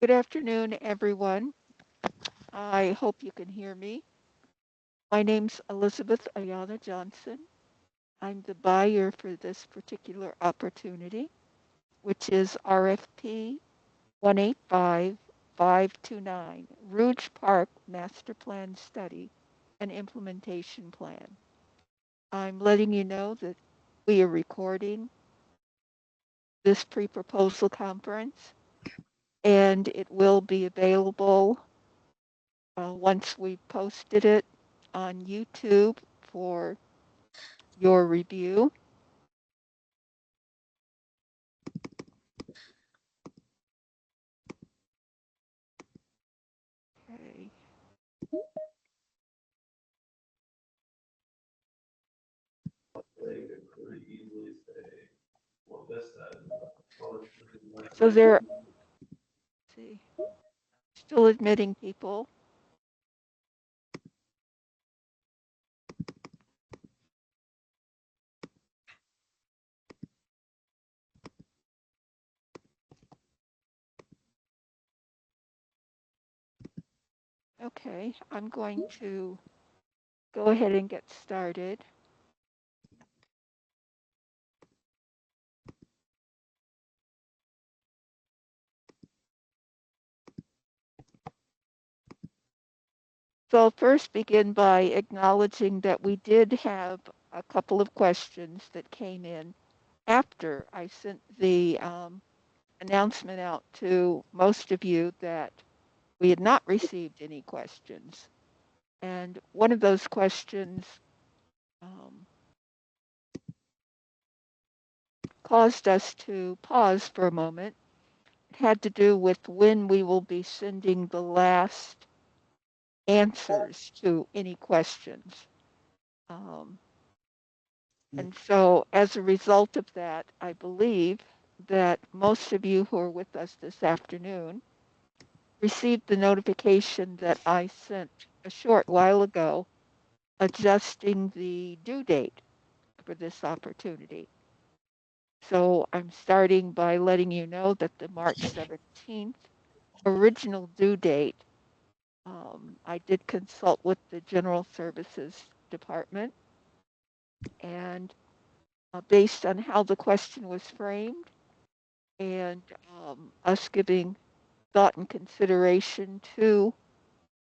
Good afternoon, everyone. I hope you can hear me. My name's Elizabeth Ayana Johnson. I'm the buyer for this particular opportunity, which is RFP 185529, Rouge Park Master Plan Study and Implementation Plan. I'm letting you know that we are recording this pre-proposal conference and it will be available once we've posted it on YouTube for your review. Okay. So they're see, still admitting people. Okay, I'm going to go ahead and get started. So I'll first begin by acknowledging that we did have a couple of questions that came in after I sent the announcement out to most of you that we had not received any questions. And one of those questions um, caused us to pause for a moment. It had to do with when we will be sending the last answers to any questions. Um, and so, as a result of that, I believe that most of you who are with us this afternoon received the notification that I sent a short while ago adjusting the due date for this opportunity. So I'm starting by letting you know that the March 17th original due date, I did consult with the General Services Department, and based on how the question was framed and us giving thought and consideration to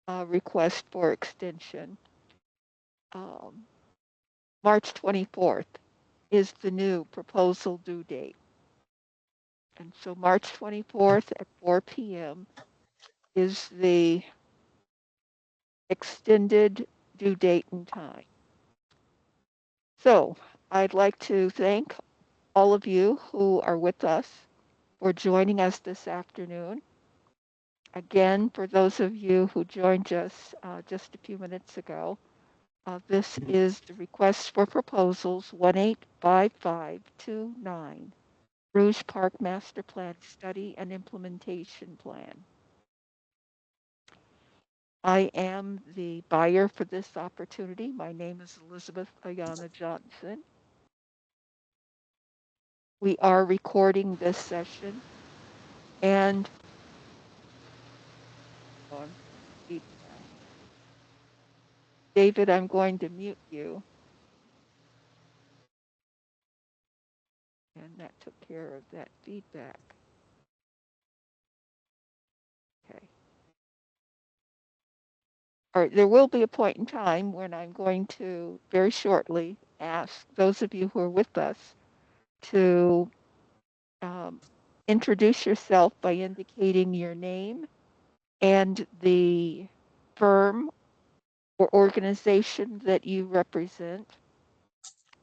a request for extension, um, March 24th is the new proposal due date. And so March 24th at 4 p.m. is the extended due date and time. So I'd like to thank all of you who are with us for joining us this afternoon. Again, for those of you who joined us just a few minutes ago, this is the request for proposals 185529, Rouge Park Master Plan Study and Implementation Plan. I am the buyer for this opportunity. My name is Elizabeth Ayana Johnson. We are recording this session and on feedback. David, I'm going to mute you. And that took care of that feedback. Okay. All right, there will be a point in time when I'm going to very shortly ask those of you who are with us to um, introduce yourself by indicating your name and the firm or organization that you represent.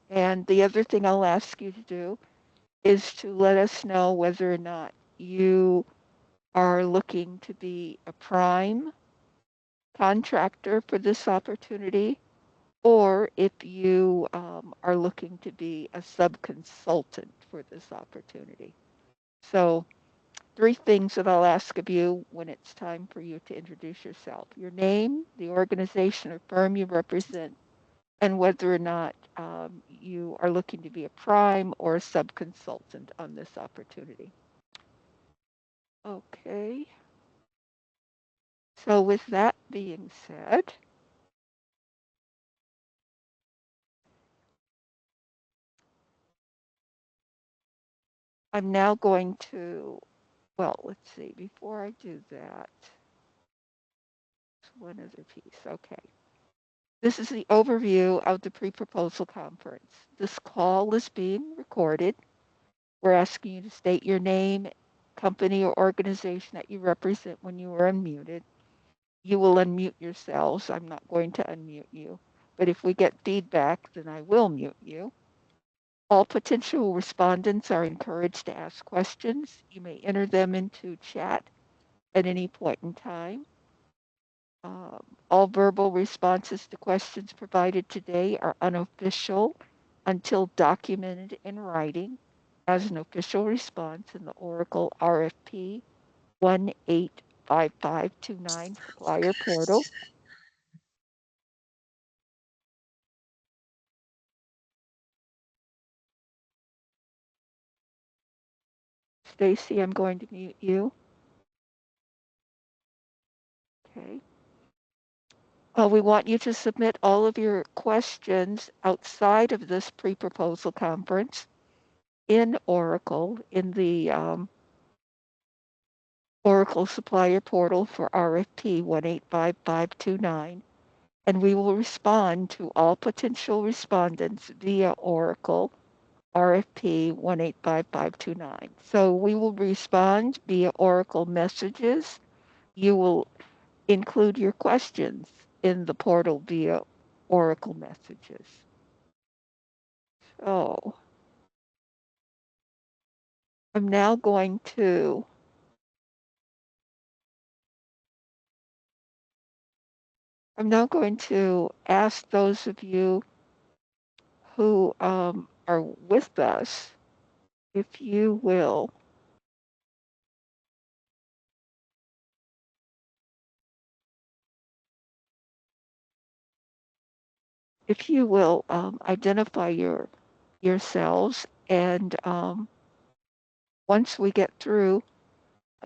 And the other thing I'll ask you to do is to let us know whether or not you are looking to be a prime contractor for this opportunity, or if you are looking to be a sub-consultant for this opportunity. So 3 things that I'll ask of you when it's time for you to introduce yourself: your name, the organization or firm you represent, and whether or not you are looking to be a prime or a sub-consultant on this opportunity. Okay. So with that being said, I'm now going to, well, let's see, before I do that, one other piece. Okay. This is the overview of the pre-proposal conference. This call is being recorded. We're asking you to state your name, company, or organization that you represent when you are unmuted. You will unmute yourselves. I'm not going to unmute you. But if we get feedback, then I will mute you. All potential respondents are encouraged to ask questions. You may enter them into chat at any point in time. All verbal responses to questions provided today are unofficial until documented in writing as an official response in the Oracle RFP 185529 supplier portal. Stacy, I'm going to mute you. Okay. We want you to submit all of your questions outside of this pre-proposal conference in Oracle, in the Oracle Supplier Portal for RFP 185529, and we will respond to all potential respondents via Oracle RFP 185529. So we will respond via Oracle messages. You will include your questions in the portal via Oracle messages. So I'm now going to ask those of you who are with us, if you will identify yourselves, and once we get through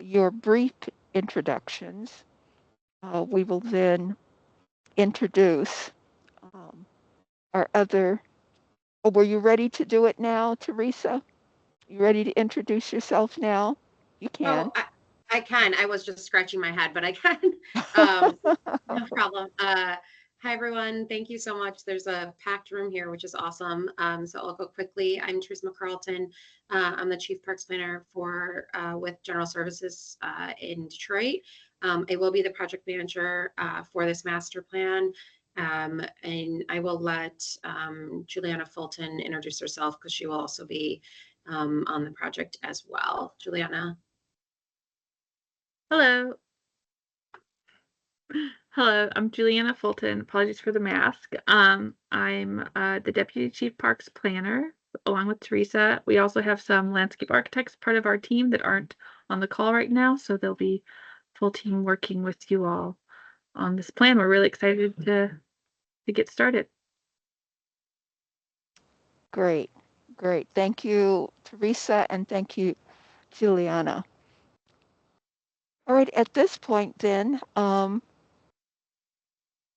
your brief introductions, we will then introduce our other. Oh, were you ready to do it now, Teresa? You ready to introduce yourself now? You can. Oh, I can. I was just scratching my head, but I can. No problem. Hi, everyone. Thank you so much. There's a packed room here, which is awesome. So I'll go quickly. I'm Teresa McCarlton. I'm the Chief Parks Planner for with General Services in Detroit. I will be the project manager for this master plan. And I will let Juliana Fulton introduce herself because she will also be on the project as well. Juliana. Hello. Hello, I'm Juliana Fulton. Apologies for the mask. I'm the Deputy Chief Parks Planner along with Teresa. We also have some landscape architects part of our team that aren't on the call right now, so they'll be full team working with you all on this plan. We're really excited to get started. Great, great. Thank you, Teresa, and thank you, Juliana. All right, at this point then,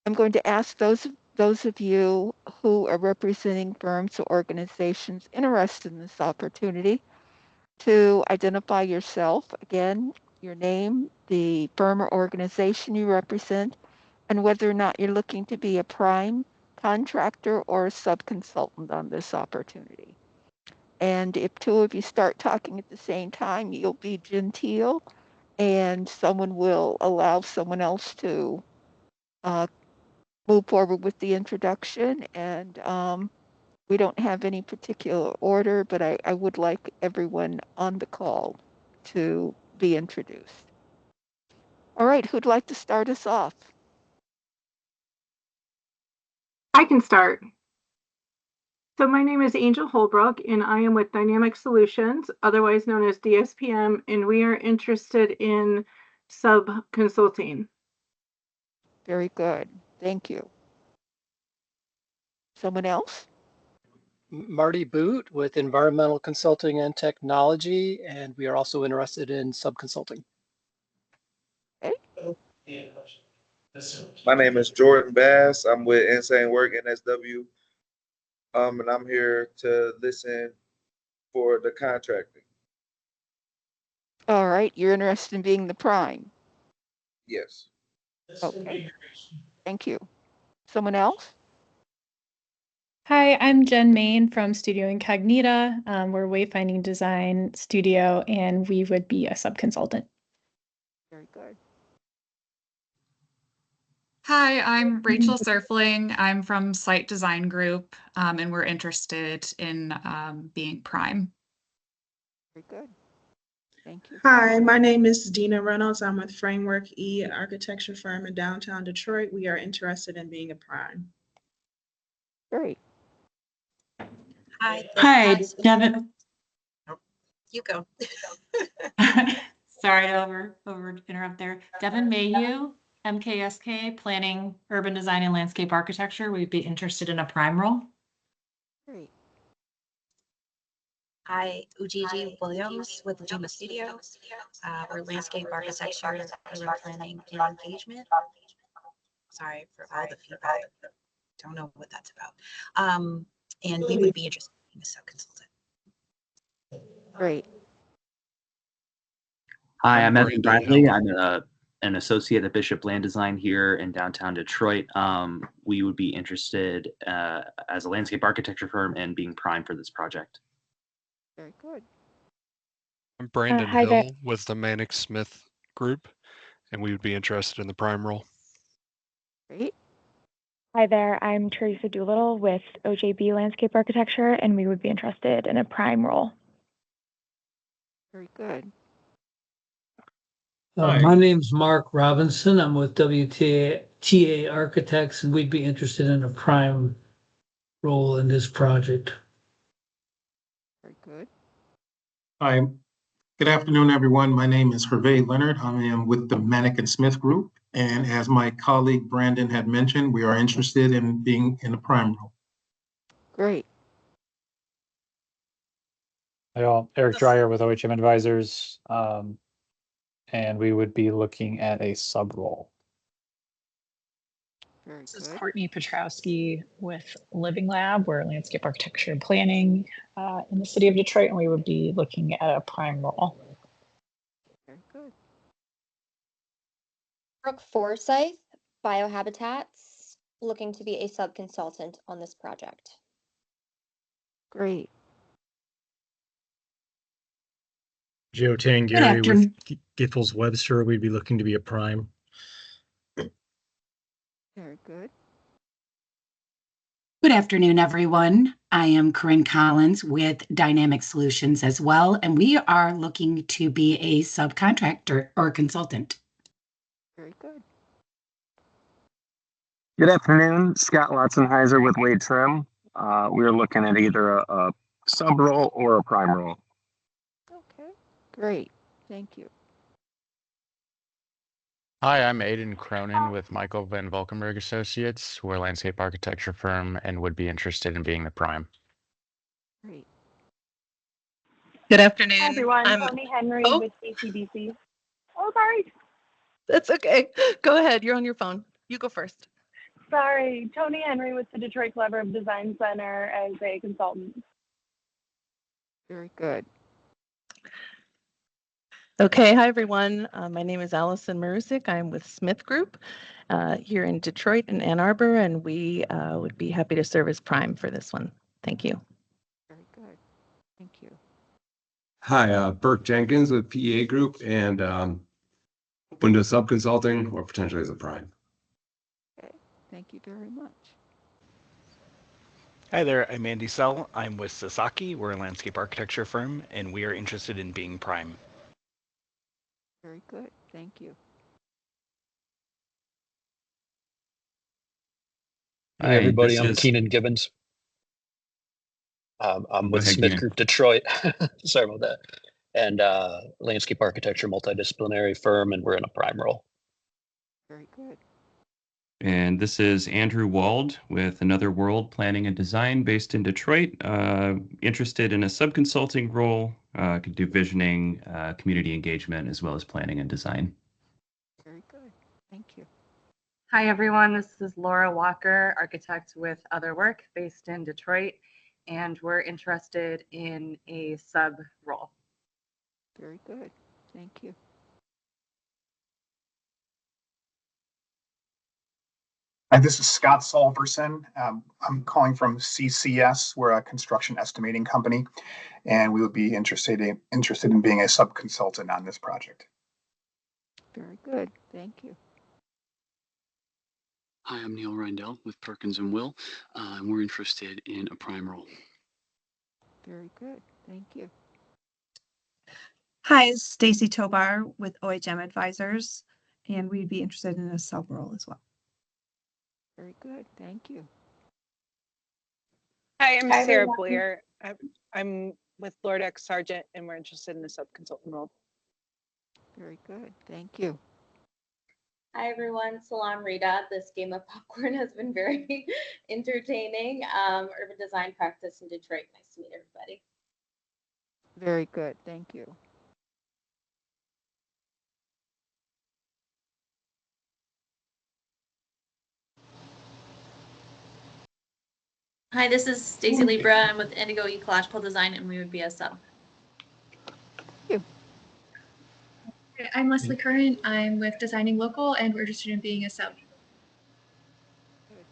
I'm going to ask those of you who are representing firms or organizations interested in this opportunity to identify yourself. Again, your name, the firm or organization you represent, and whether or not you're looking to be a prime contractor or a subconsultant on this opportunity. And if two of you start talking at the same time, you'll be genteel and someone will allow someone else to uh, move forward with the introduction. And we don't have any particular order, but I would like everyone on the call to be introduced. All right, who'd like to start us off? I can start. So my name is Angel Holbrook, and I am with Dynamic Solutions, otherwise known as DSPM, and we are interested in sub-consulting. Very good. Thank you. Someone else? Marty Boot with Environmental Consulting and Technology, and we are also interested in sub-consulting. Okay. My name is Jordan Bass. I'm with Insane Work NSW, and I'm here to listen for the contracting. All right, you're interested in being the prime. Yes. Okay, thank you. Someone else? Hi, I'm Jen Main from Studio Incognita. We're wayfinding design studio, and we would be a sub-consultant. Very good. Hi, I'm Rachel Surfling. I'm from Site Design Group, and we're interested in being prime. Very good. Thank you. Hi, my name is Dina Reynolds. I'm with Framework E architecture firm in downtown Detroit. We are interested in being a prime. Great. Hi, Devin. You go. Sorry to interrupt there. Devin Mayhew, MKSK, Planning, Urban Design and Landscape Architecture. We'd be interested in a prime role. Great. Hi, Ujiji Williams with Ujima Studio. We're landscape architecture, urban planning, and engagement. Sorry for all the feedback. Don't know what that's about. And we would be interested in being a sub-consultant. Great. Hi, I'm Evan Bradley. I'm an associate at Bishop Land Design here in downtown Detroit. We would be interested as a landscape architecture firm in being prime for this project. Very good. I'm Brandon hi Hill there. with the Manic Smith Group, and we would be interested in the prime role. Great. Hi there, I'm Teresa Doolittle with OJB Landscape Architecture, and we would be interested in a prime role. Very good. My name's Mark Robinson. I'm with WTA Architects, and we'd be interested in a prime role in this project. Very good. Hi, good afternoon, everyone. My name is Hervé Leonard. I am with the Manic and Smith Group. And as my colleague Brandon had mentioned, we are interested in being in a prime role. Great. Hi all, Eric Dreyer with OHM Advisors, and we would be looking at a sub role. Very This is good. Courtney Petrowski with Living Lab. We're landscape architecture and planning in the city of Detroit, and we would be looking at a prime role. Very good. Brooke Forsyth, Biohabitats, looking to be a sub-consultant on this project. Great. Joe Tangari with Giffords Webster. We'd be looking to be a prime. Very good. Good afternoon, everyone. I am Corinne Collins with Dynamic Solutions as well, and we are looking to be a subcontractor or consultant. Very good. Good afternoon, Scott Lotzenheiser with Wade Trim. We're looking at either a sub role or a prime role. Okay. Great. Thank you. Hi, I'm Aiden Cronin with Michael Van Valkenburg Associates. We're a landscape architecture firm and would be interested in being the prime. Great. Good afternoon. Hi everyone, Tony Henry with CCBC. Oh, sorry. That's okay. Go ahead. You're on your phone. You go first. Sorry, Tony Henry with the Detroit Collaborative Design Center as a consultant. Very good. Okay. Hi, everyone. My name is Allison Marusik. I'm with Smith Group here in Detroit and Ann Arbor, and we would be happy to serve as prime for this one. Thank you. Very good. Thank you. Hi, Burke Jenkins with PEA Group, and open to sub-consulting or potentially as a prime. Okay. Thank you very much. Hi there, I'm Andy Sell. I'm with Sasaki. We're a landscape architecture firm, and we are interested in being prime. Very good. Thank you. Hi, everybody. I'm Keenan Gibbons. I'm with Smith Group Detroit. Sorry about that. And landscape architecture, multidisciplinary firm, and we're in a prime role. Very good. And this is Andrew Wald with Another World Planning and Design based in Detroit. Interested in a sub-consulting role, could do visioning, community engagement, as well as planning and design. Very good. Thank you. Hi, everyone. This is Laura Walker, architect with Other Work based in Detroit, and we're interested in a sub role. Very good. Thank you. Hi, this is Scott Solverson. I'm calling from CCS. We're a construction estimating company, and we would be interested in being a sub-consultant on this project. Very good. Thank you. Hi, I'm Neil Reindell with Perkins and Will, and we're interested in a prime role. Very good. Thank you. Hi, it's Stacy Tobar with OHM Advisors, and we'd be interested in a sub role as well. Very good. Thank you. Hi, I'm Hi, Sarah everyone. Blair. I'm with Lord X Sergeant, and we're interested in the sub-consultant role. Very good. Thank you. Hi everyone, Salam Rita. This game of popcorn has been very entertaining. Urban design practice in Detroit. Nice to meet everybody. Very good. Thank you. Hi, this is Stacy Libra. I'm with Indigo Ecological Design, and we would be a sub. I'm Leslie Curran. I'm with Designing Local, and we're interested in being a sub. Good.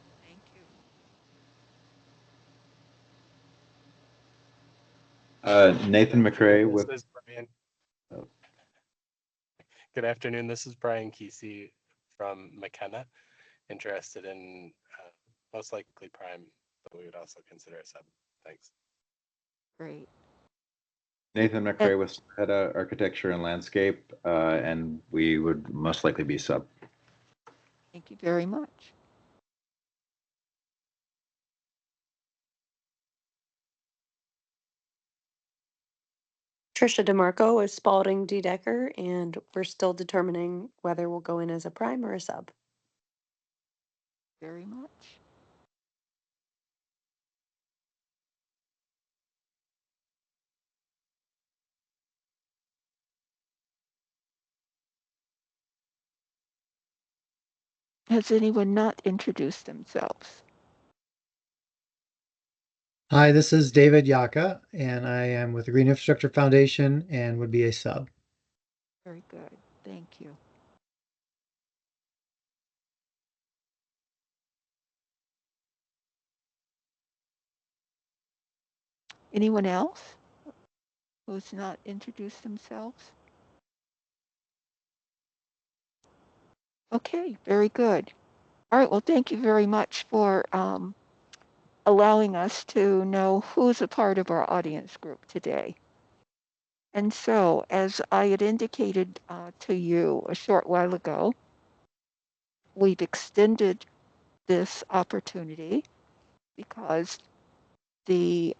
Thank you. Nathan McRae This with. is Brian. Good afternoon. This is Brian Kesey from McKenna. Interested in most likely prime, but we would also consider a sub. Thanks. Great. Nathan McRae with head of architecture and landscape, and we would most likely be sub. Thank you very much. Trisha DeMarco with Spalding D. Decker, and we're still determining whether we'll go in as a prime or a sub. Very much. Has anyone not introduced themselves? Hi, this is David Yaka, and I am with the Green Infrastructure Foundation and would be a sub. Very good. Thank you. Anyone else who's not introduced themselves? Okay, very good. All right, well, thank you very much for allowing us to know who's a part of our audience group today. And so, as I had indicated to you a short while ago, we've extended this opportunity because the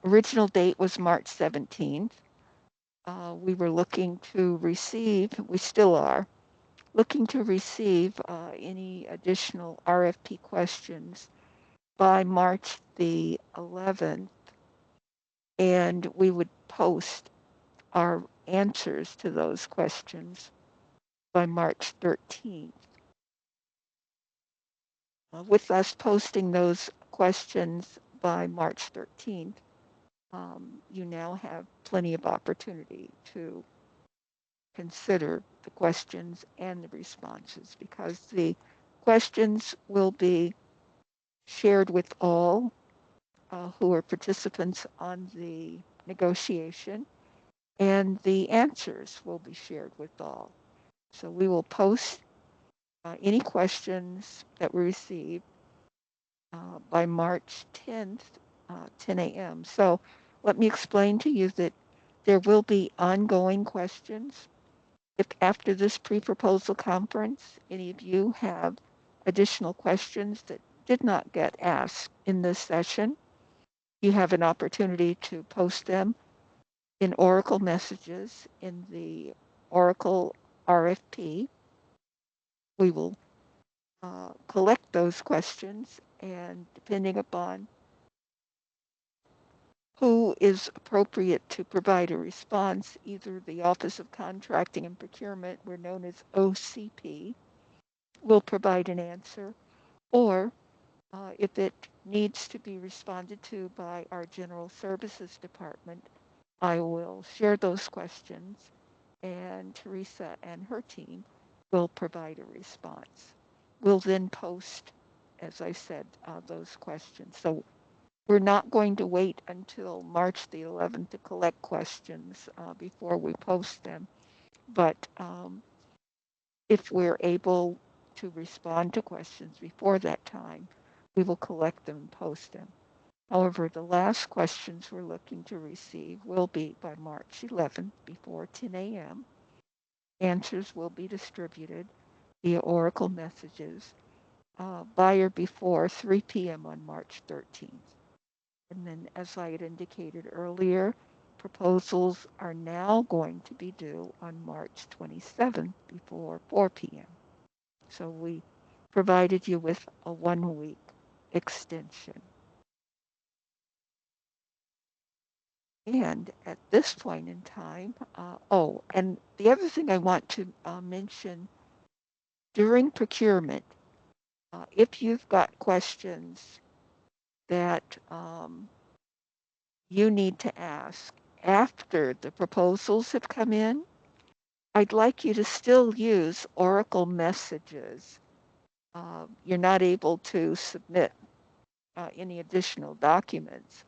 original date was March 17th. We were looking to receive, we still are, looking to receive any additional RFP questions by March the 11th, and we would post our answers to those questions by March 13th. With us posting those questions by March 13th, you now have plenty of opportunity to consider the questions and the responses because the questions will be shared with all who are participants on the negotiation, and the answers will be shared with all. So we will post any questions that we receive by March 10th, 10 a.m. So let me explain to you that there will be ongoing questions. If after this pre-proposal conference, any of you have additional questions that did not get asked in this session, you have an opportunity to post them in Oracle messages in the Oracle RFP. We will collect those questions, and depending upon who is appropriate to provide a response. Either the Office of Contracting and Procurement, we're known as OCP, will provide an answer, or if it needs to be responded to by our General Services Department, I will share those questions, and Teresa and her team will provide a response. We'll then post, as I said, those questions. So we're not going to wait until March the 11th to collect questions before we post them. But if we're able to respond to questions before that time, we will collect them and post them. However, the last questions we're looking to receive will be by March 11th before 10 a.m. Answers will be distributed via Oracle messages by or before 3 p.m. on March 13th. And then, as I had indicated earlier, proposals are now going to be due on March 27th before 4 p.m. So we provided you with a 1-week extension. And at this point in time, and the other thing I want to mention, during procurement, if you've got questions that you need to ask after the proposals have come in, I'd like you to still use Oracle messages. You're not able to submit any additional documents,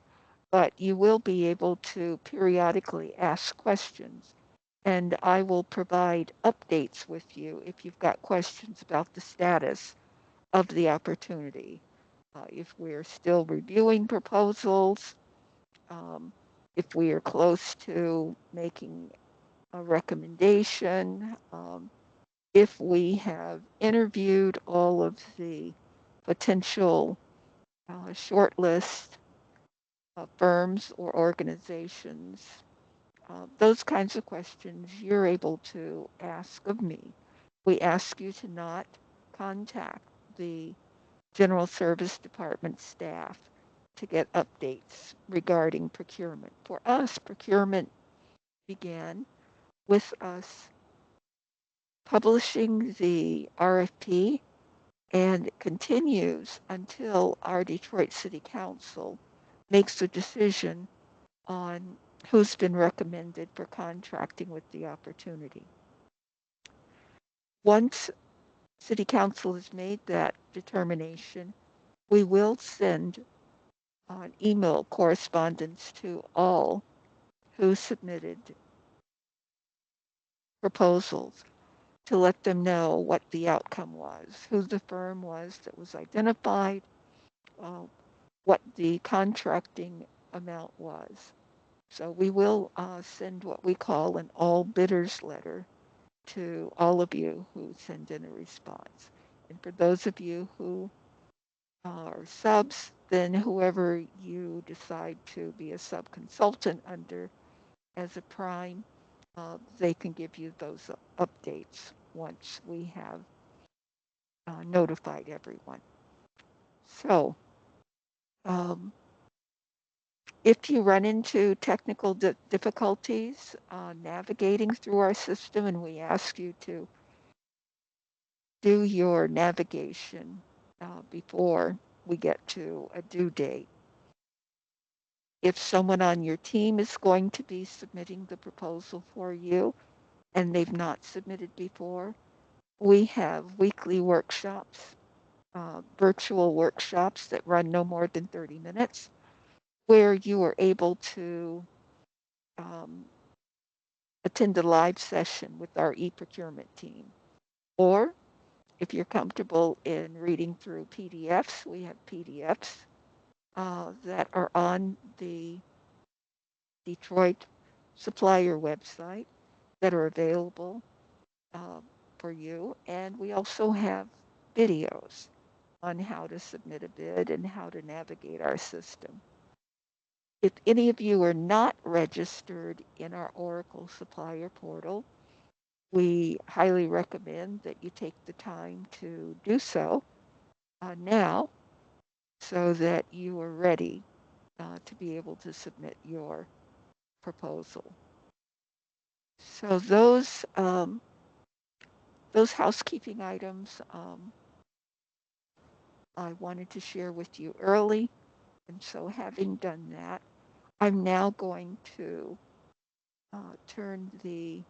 but you will be able to periodically ask questions. And I will provide updates with you if you've got questions about the status of the opportunity. If we're still reviewing proposals, if we are close to making a recommendation, if we have interviewed all of the potential shortlist firms or organizations, those kinds of questions you're able to ask of me. We ask you to not contact the General Service Department staff to get updates regarding procurement. For us, procurement began with us publishing the RFP, and it continues until our Detroit City Council makes a decision on who's been recommended for contracting with the opportunity. Once City Council has made that determination, we will send an email correspondence to all who submitted proposals to let them know what the outcome was, who the firm was that was identified, what the contracting amount was. So we will send what we call an all bidders letter to all of you who send in a response. And for those of you who are subs, then whoever you decide to be a sub-consultant under as a prime, they can give you those updates once we have notified everyone. So if you run into technical difficulties navigating through our system, and we ask you to do your navigation before we get to a due date. If someone on your team is going to be submitting the proposal for you and they've not submitted before, we have weekly workshops, virtual workshops that run no more than 30 minutes, where you are able to attend a live session with our e-procurement team. Or if you're comfortable in reading through PDFs, we have PDFs that are on the Detroit supplier website that are available for you. And we also have videos on how to submit a bid and how to navigate our system. If any of you are not registered in our Oracle supplier portal, we highly recommend that you take the time to do so now so that you are ready to be able to submit your proposal. So those housekeeping items I wanted to share with you early. And so having done that, I'm now going to turn the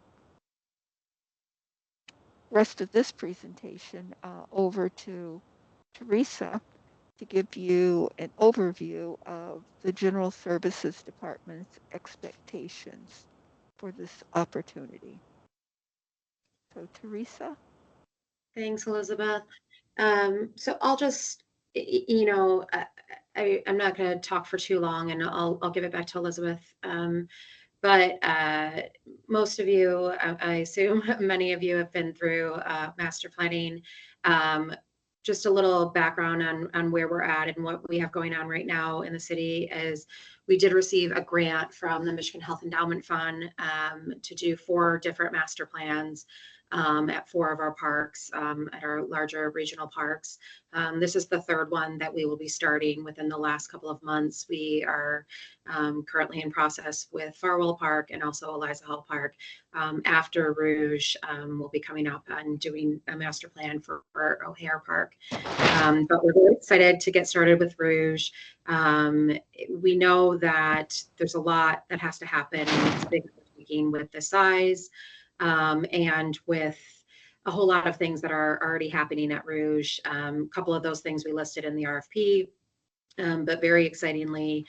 rest of this presentation over to Teresa to give you an overview of the General Services Department's expectations for this opportunity. So Teresa. Thanks, Elizabeth. So I'll just, you know, I'm not going to talk for too long, and I'll give it back to Elizabeth. But most of you, I assume many of you have been through master planning. Just a little background on where we're at and what we have going on right now in the city is we did receive a grant from the Michigan Health Endowment Fund to do 4 different master plans at 4 of our parks, at our larger regional parks. This is the 3rd one that we will be starting within the last couple of months. We are currently in process with Farwell Park and also Eliza Hall Park. After Rouge, we'll be coming up and doing a master plan for O'Hare Park. But we're really excited to get started with Rouge. We know that there's a lot that has to happen. It's big undertaking with the size and with a whole lot of things that are already happening at Rouge. A couple of those things we listed in the RFP. But very excitingly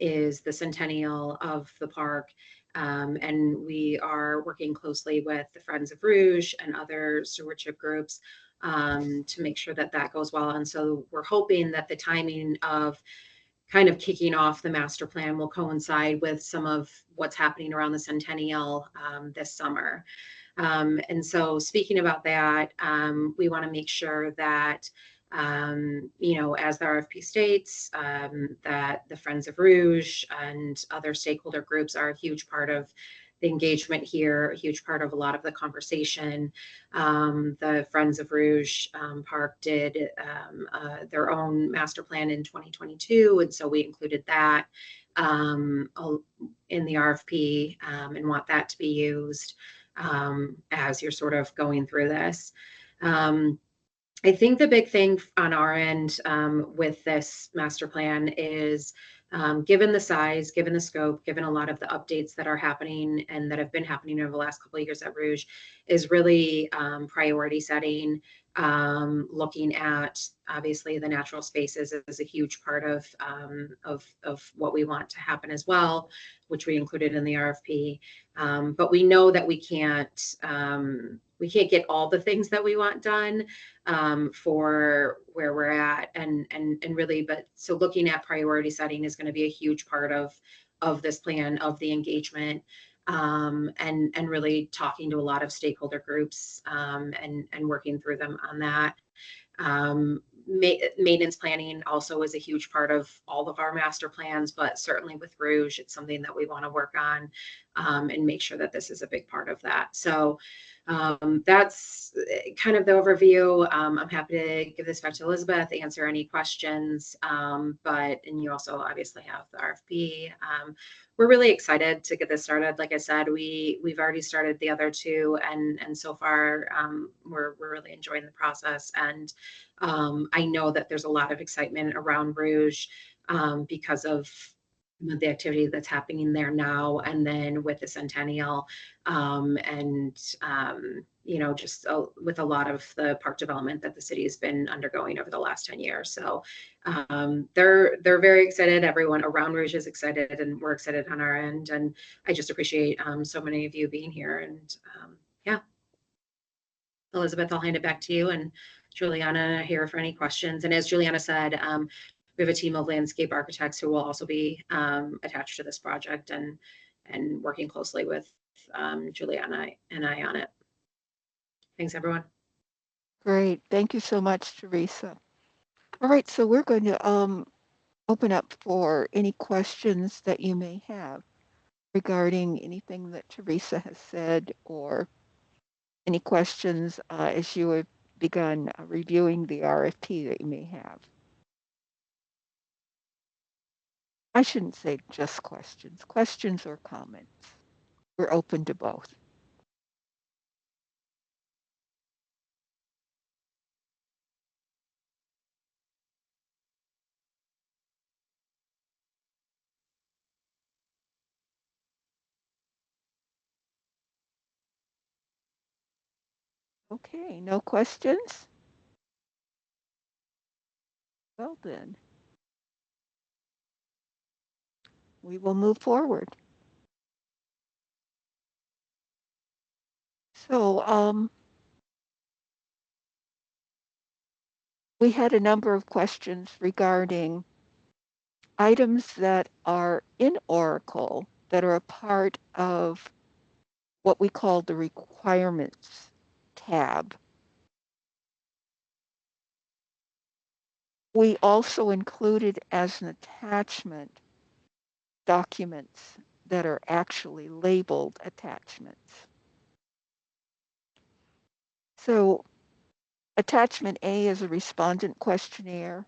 is the centennial of the park. And we are working closely with the Friends of Rouge and other stewardship groups to make sure that that goes well. And so we're hoping that the timing of kind of kicking off the master plan will coincide with some of what's happening around the centennial this summer. And so speaking about that, we want to make sure that you know, as the RFP states, that the Friends of Rouge and other stakeholder groups are a huge part of the engagement here, a huge part of a lot of the conversation. The Friends of Rouge Park did their own master plan in 2022, and so we included that in the RFP and want that to be used as you're sort of going through this. I think the big thing on our end with this master plan is given the size, given the scope, given a lot of the updates that are happening and that have been happening over the last couple of years at Rouge, is really priority setting, looking at obviously the natural spaces is a huge part of what we want to happen as well, which we included in the RFP. But we know that we can't get all the things that we want done for where we're at and really, but so looking at priority setting is going to be a huge part of this plan, of the engagement, and really talking to a lot of stakeholder groups and working through them on that. Maintenance planning also is a huge part of all of our master plans, but certainly with Rouge, it's something that we want to work on and make sure that this is a big part of that. So that's kind of the overview. I'm happy to give this back to Elizabeth, answer any questions. And you also obviously have the RFP. We're really excited to get this started. Like I said, we've already started the other 2, and so far we're really enjoying the process. And I know that there's a lot of excitement around Rouge because of the activity that's happening there now, and then with the centennial, you know, just with a lot of the park development that the city has been undergoing over the last 10 years. So they're very excited. Everyone around Rouge is excited, and we're excited on our end. And I just appreciate so many of you being here. And yeah, Elizabeth, I'll hand it back to you, and Juliana here for any questions. And as Juliana said, we have a team of landscape architects who will also be attached to this project and working closely with Juliana and I on it. Thanks, everyone. Great. Thank you so much, Teresa. All right, so we're going to open up for any questions that you may have regarding anything that Teresa has said, or any questions as you have begun reviewing the RFP that you may have. I shouldn't say just questions or comments. We're open to both. Okay, no questions? Well then, we will move forward. So, we had a number of questions regarding items that are in Oracle that are a part of what we call the requirements tab. We also included as an attachment documents that are actually labeled attachments. So attachment A is a respondent questionnaire.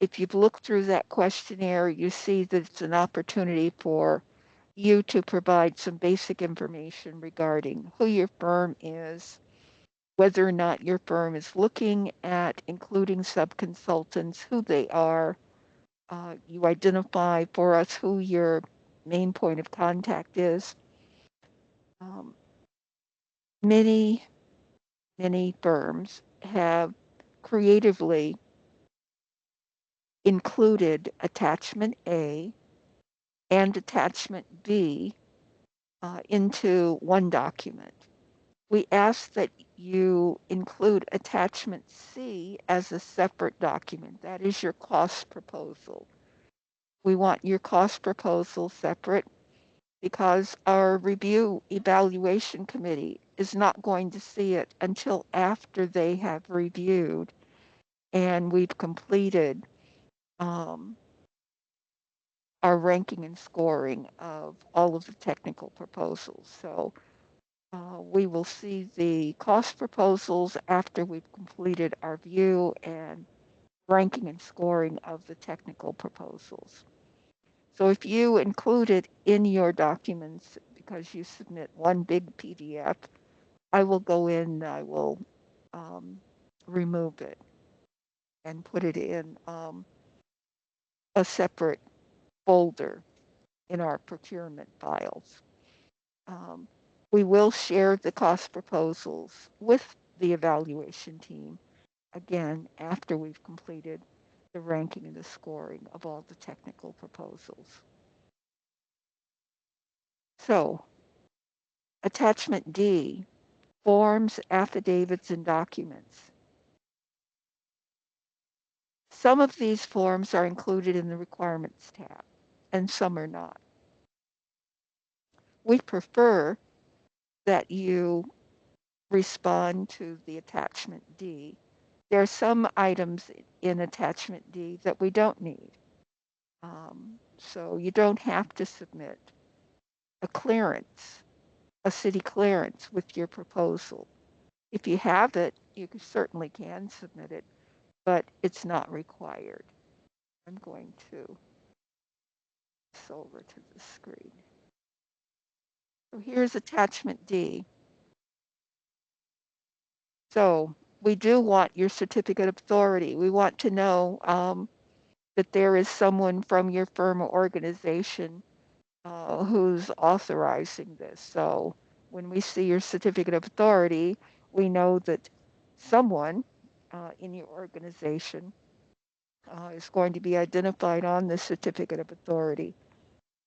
If you've looked through that questionnaire, you see that it's an opportunity for you to provide some basic information regarding who your firm is, whether or not your firm is looking at including subconsultants, who they are. You identify for us who your main point of contact is. Um, many, many firms have creatively included attachment A and attachment B into one document. We ask that you include attachment C as a separate document. That is your cost proposal. We want your cost proposal separate because our review evaluation committee is not going to see it until after they have reviewed and we've completed our ranking and scoring of all of the technical proposals. So we will see the cost proposals after we've completed our view and ranking and scoring of the technical proposals. So if you include it in your documents because you submit one big PDF, I will go in, I will remove it and put it in a separate folder in our procurement files. We will share the cost proposals with the evaluation team, again, after we've completed the ranking and the scoring of all the technical proposals. So, attachment D, forms, affidavits, and documents. Some of these forms are included in the requirements tab, and some are not. We prefer that you respond to the attachment D. There are some items in attachment D that we don't need. So you don't have to submit a clearance, a city clearance with your proposal. If you have it, you certainly can submit it, but it's not required. I'm going to this over to the screen. So here's attachment D. So we do want your certificate of authority. We want to know that there is someone from your firm or organization who's authorizing this. So when we see your certificate of authority, we know that someone in your organization is going to be identified on the certificate of authority.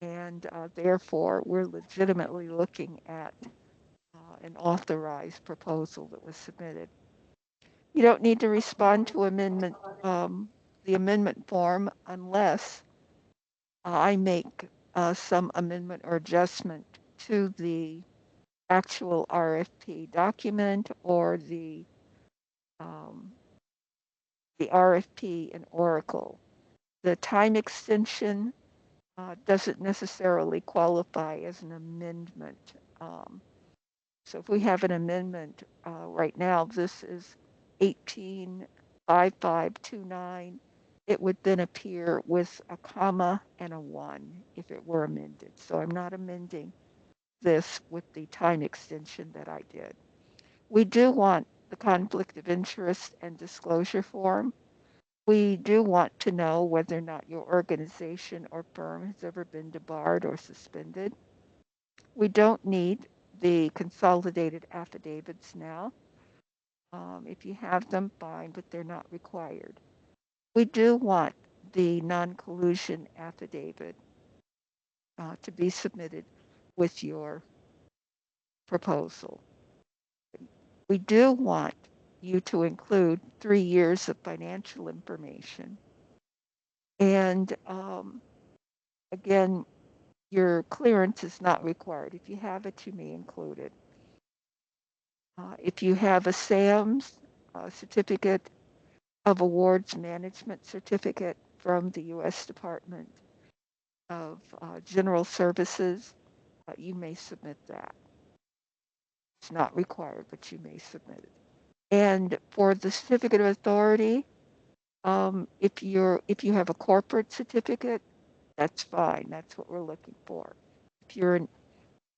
And therefore, we're legitimately looking at an authorized proposal that was submitted. You don't need to respond to the amendment form unless I make some amendment or adjustment to the actual RFP document or the RFP in Oracle. The time extension doesn't necessarily qualify as an amendment. So if we have an amendment right now, this is 185529 it would then appear with a comma and a 1 if it were amended. So I'm not amending this with the time extension that I did. We do want the conflict of interest and disclosure form. We do want to know whether or not your organization or firm has ever been debarred or suspended. We don't need the consolidated affidavits now. If you have them, fine, but they're not required. We do want the non-collusion affidavit to be submitted with your proposal. We do want you to include 3 years of financial information. And again, your clearance is not required. If you have it, you may include it. If you have a SAMS certificate of awards management certificate from the U.S. Department of General Services, you may submit that. It's not required, but you may submit it. And for the certificate of authority, if you have a corporate certificate, that's fine. That's what we're looking for. If you're an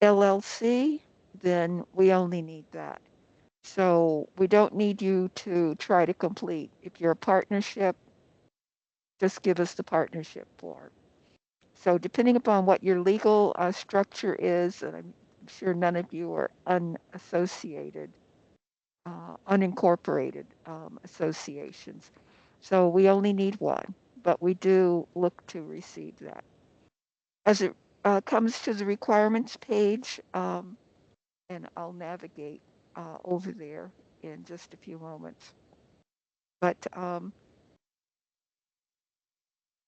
LLC, then we only need that. So we don't need you to try to complete. If you're a partnership, just give us the partnership form. So depending upon what your legal structure is, and I'm sure none of you are unassociated, unincorporated associations. So we only need one, but we do look to receive that. As it comes to the requirements page, and I'll navigate over there in just a few moments. But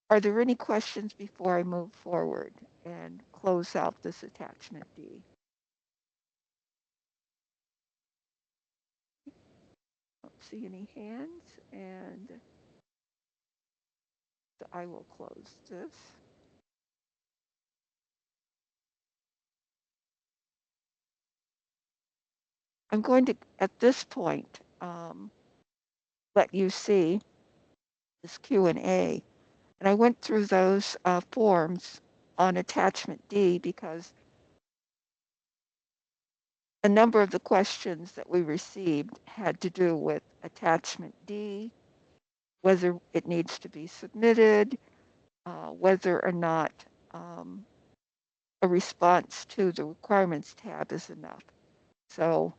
are there any questions before I move forward and close out this attachment D? Don't see any hands, and so I will close this. I'm going to, at this point, let you see this Q&A. And I went through those forms on attachment D because a number of the questions that we received had to do with attachment D, whether it needs to be submitted, whether or not a response to the requirements tab is enough. So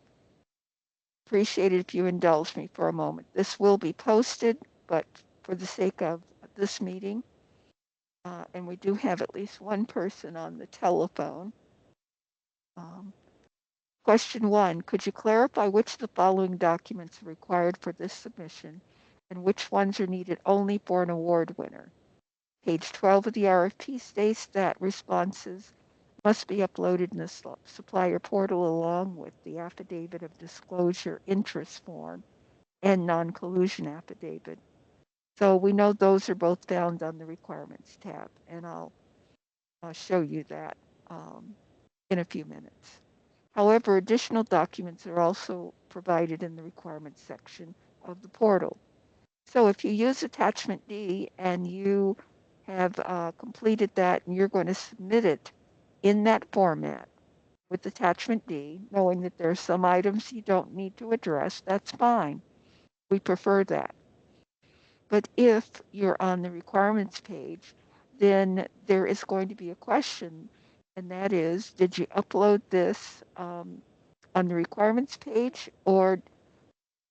appreciate it if you indulge me for a moment. This will be posted, but for the sake of this meeting, and we do have at least one person on the telephone. Question 1, could you clarify which of the following documents are required for this submission and which ones are needed only for an award winner? Page 12 of the RFP states that responses must be uploaded in the supplier portal along with the affidavit of disclosure interest form and non-collusion affidavit. So we know those are both found on the requirements tab, and I'll show you that in a few minutes. However, additional documents are also provided in the requirements section of the portal. So if you use attachment D and you have completed that and you're going to submit it in that format with attachment D, knowing that there are some items you don't need to address, that's fine. We prefer that. But if you're on the requirements page, then there is going to be a question, and that is, did you upload this on the requirements page, or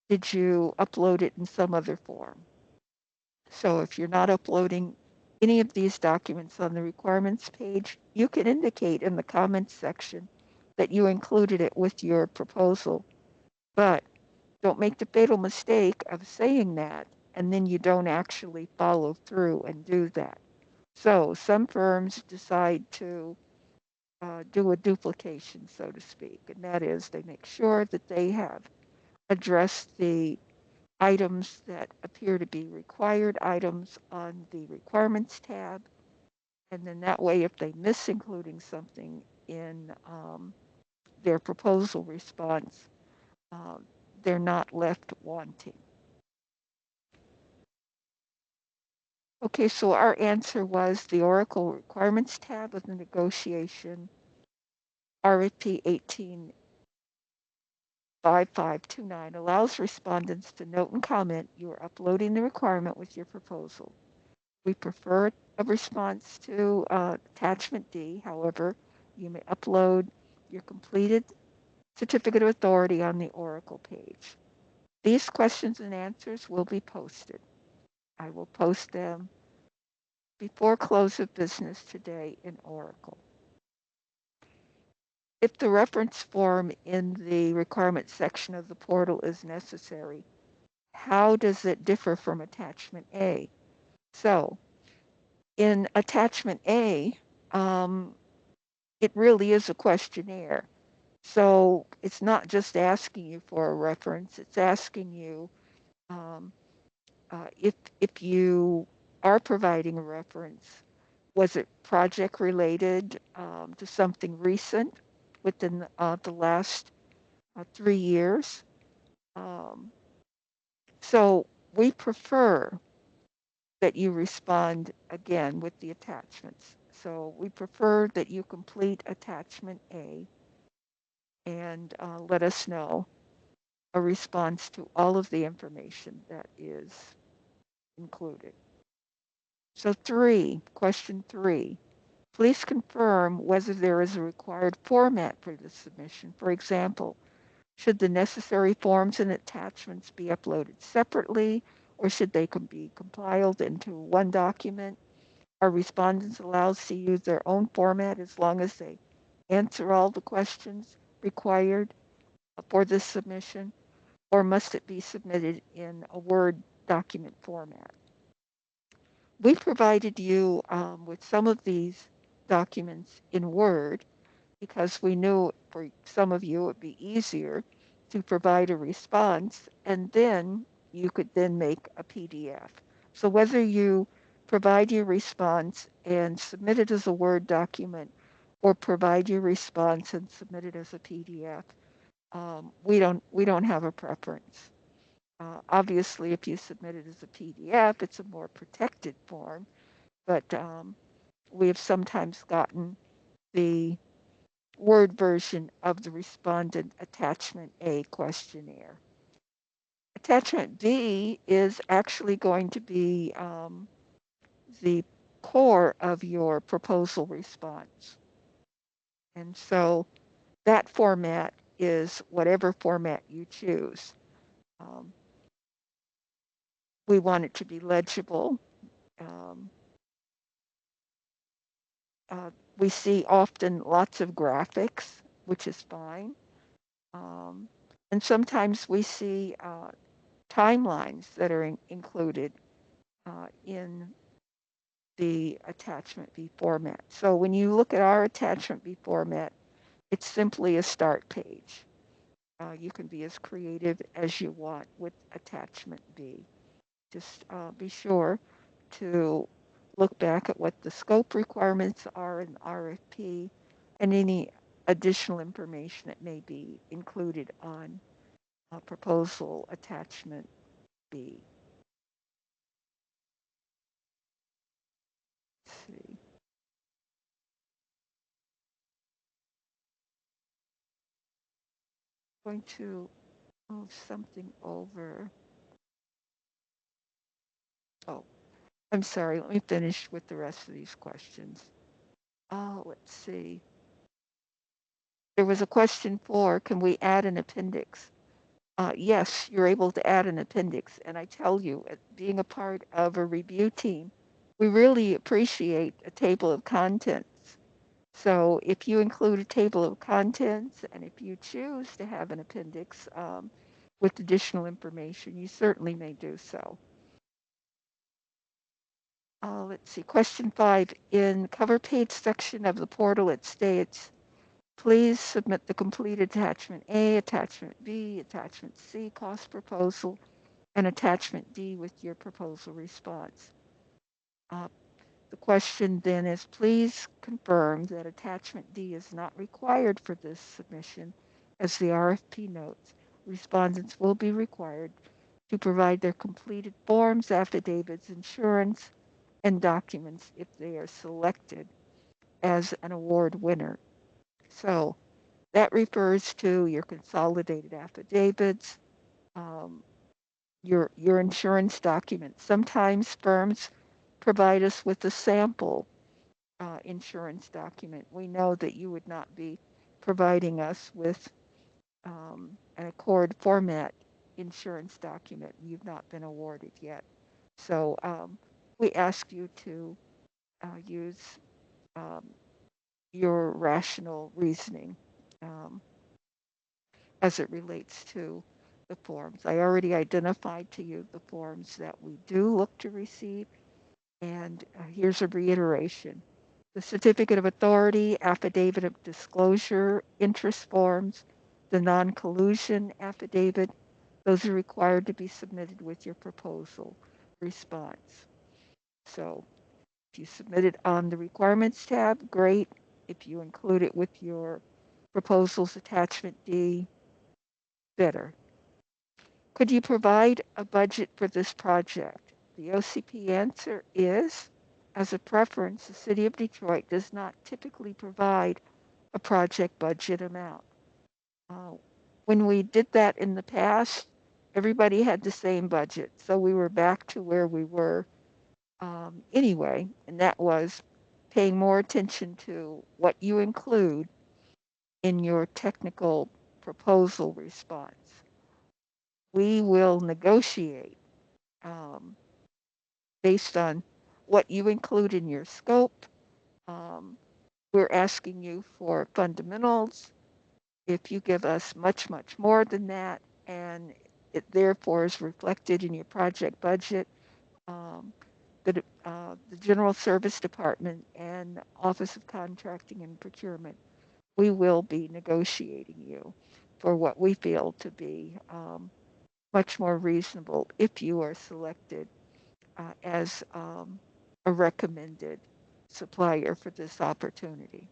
did you upload it in some other form? So if you're not uploading any of these documents on the requirements page, you can indicate in the comments section that you included it with your proposal. But don't make the fatal mistake of saying that and then you don't actually follow through and do that. So some firms decide to do a duplication, so to speak, and that is they make sure that they have addressed the items that appear to be required items on the requirements tab, and then that way if they miss including something in their proposal response, they're not left wanting. Okay, so our answer was the Oracle Requirements tab of the negotiation, RFP 185529 allows respondents to note and comment you are uploading the requirement with your proposal. We prefer a response to attachment D. However, you may upload your completed certificate of authority on the Oracle page. These questions and answers will be posted. I will post them before close of business today in Oracle. If the reference form in the requirement section of the portal is necessary, how does it differ from attachment A? So in attachment A, it really is a questionnaire. So it's not just asking you for a reference, it's asking you um, if you are providing a reference, was it project related to something recent within the last 3 years? Um, so we prefer that you respond again with the attachments. So we prefer that you complete attachment A and let us know a response to all of the information that is included. So question three, please confirm whether there is a required format for the submission. For example, should the necessary forms and attachments be uploaded separately, or should they be compiled into one document? Are respondents allowed to use their own format as long as they answer all the questions required for this submission, or must it be submitted in a Word document format? We provided you with some of these documents in Word because we knew for some of you it would be easier to provide a response and then you could then make a PDF. So whether you provide your response and submit it as a Word document or provide your response and submit it as a PDF, we don't have a preference. Obviously, if you submit it as a PDF, it's a more protected form, but we have sometimes gotten the Word version of the respondent attachment A questionnaire. Attachment B is actually going to be the core of your proposal response. And so that format is whatever format you choose. Um, we want it to be legible. Um, we see often lots of graphics, which is fine. Um, and sometimes we see timelines that are included in the attachment B format. So when you look at our attachment B format, it's simply a start page. You can be as creative as you want with attachment B. Just be sure to look back at what the scope requirements are in the RFP and any additional information that may be included on proposal attachment B. Let's see. Going to move something over. Oh, I'm sorry. Let me finish with the rest of these questions. Let's see. There was a question for, can we add an appendix? Yes, you're able to add an appendix. And I tell you, being a part of a review team, we really appreciate a table of contents. So if you include a table of contents and if you choose to have an appendix with additional information, you certainly may do so. Let's see, question 5. In cover page section of the portal, it states, please submit the complete attachment A, attachment B, attachment C, cost proposal, and attachment D with your proposal response. The question then is, please confirm that attachment D is not required for this submission, as the RFP notes. Respondents will be required to provide their completed forms, affidavits, insurance, and documents if they are selected as an award winner. So that refers to your consolidated affidavits, um, your insurance documents. Sometimes firms provide us with a sample insurance document. We know that you would not be providing us with an Accord format insurance document. You've not been awarded yet. So we ask you to use um, your rational reasoning um, as it relates to the forms. I already identified to you the forms that we do look to receive, and here's a reiteration. The certificate of authority, affidavit of disclosure, interest forms, the non-collusion affidavit, those are required to be submitted with your proposal response. So if you submit it on the requirements tab, great. If you include it with your proposal's attachment D, better. Could you provide a budget for this project? The OCP answer is, as a preference, the City of Detroit does not typically provide a project budget amount. When we did that in the past, everybody had the same budget. So we were back to where we were anyway, and that was paying more attention to what you include in your technical proposal response. We will negotiate um, based on what you include in your scope. Um, we're asking you for fundamentals. If you give us much, much more than that, and it therefore is reflected in your project budget, um, the General Service Department and Office of Contracting and Procurement, we will be negotiating you for what we feel to be much more reasonable if you are selected as a recommended supplier for this opportunity.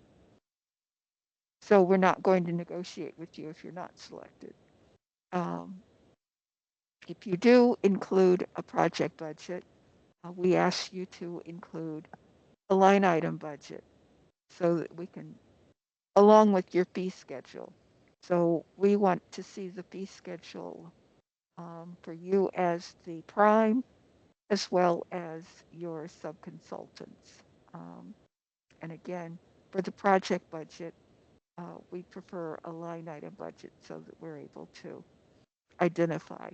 So we're not going to negotiate with you if you're not selected. Um, if you do include a project budget, we ask you to include a line item budget so that we can, along with your fee schedule. So we want to see the fee schedule for you as the prime as well as your subconsultants. Um, and again, for the project budget, we prefer a line item budget so that we're able to identify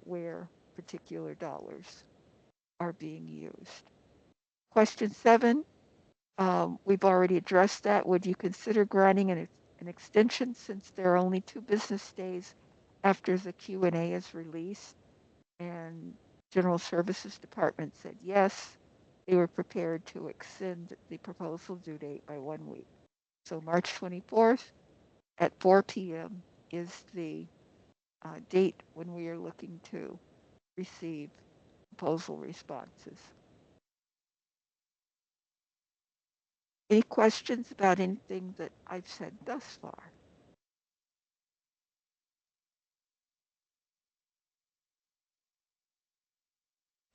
where particular dollars are being used. Question 7, we've already addressed that. Would you consider granting an extension since there are only 2 business days after the Q&A is released? And General Services Department said yes. They were prepared to extend the proposal due date by 1 week. So March 24th at 4 p.m. is the date when we are looking to receive proposal responses. Any questions about anything that I've said thus far?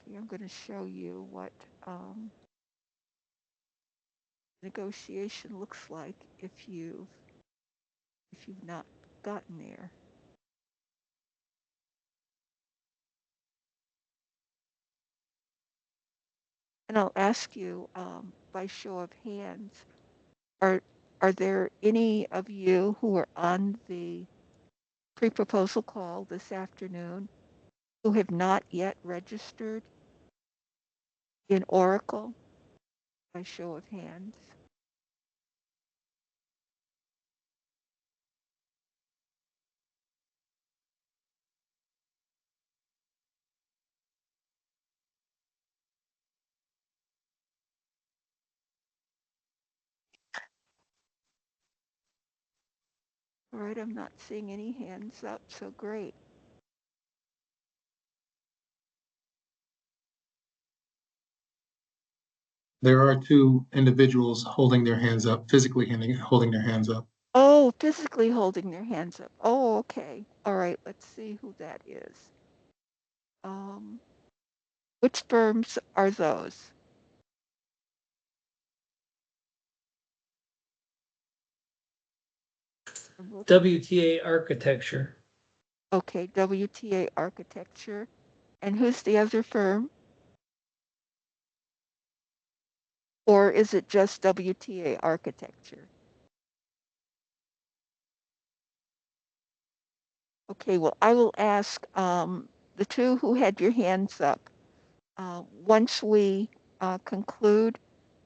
Okay, I'm going to show you what negotiation looks like if you've not gotten there. And I'll ask you by show of hands, are there any of you who are on the pre-proposal call this afternoon who have not yet registered in Oracle by show of hands? All right, I'm not seeing any hands up, so great. There are 2 individuals holding their hands up, physically holding their hands up. Oh, physically holding their hands up. Oh, okay. All right, let's see who that is. Which firms are those? WTA Architecture. Okay, WTA Architecture. And who's the other firm? Or is it just WTA Architecture? Okay, well, I will ask the two who had your hands up. Once we conclude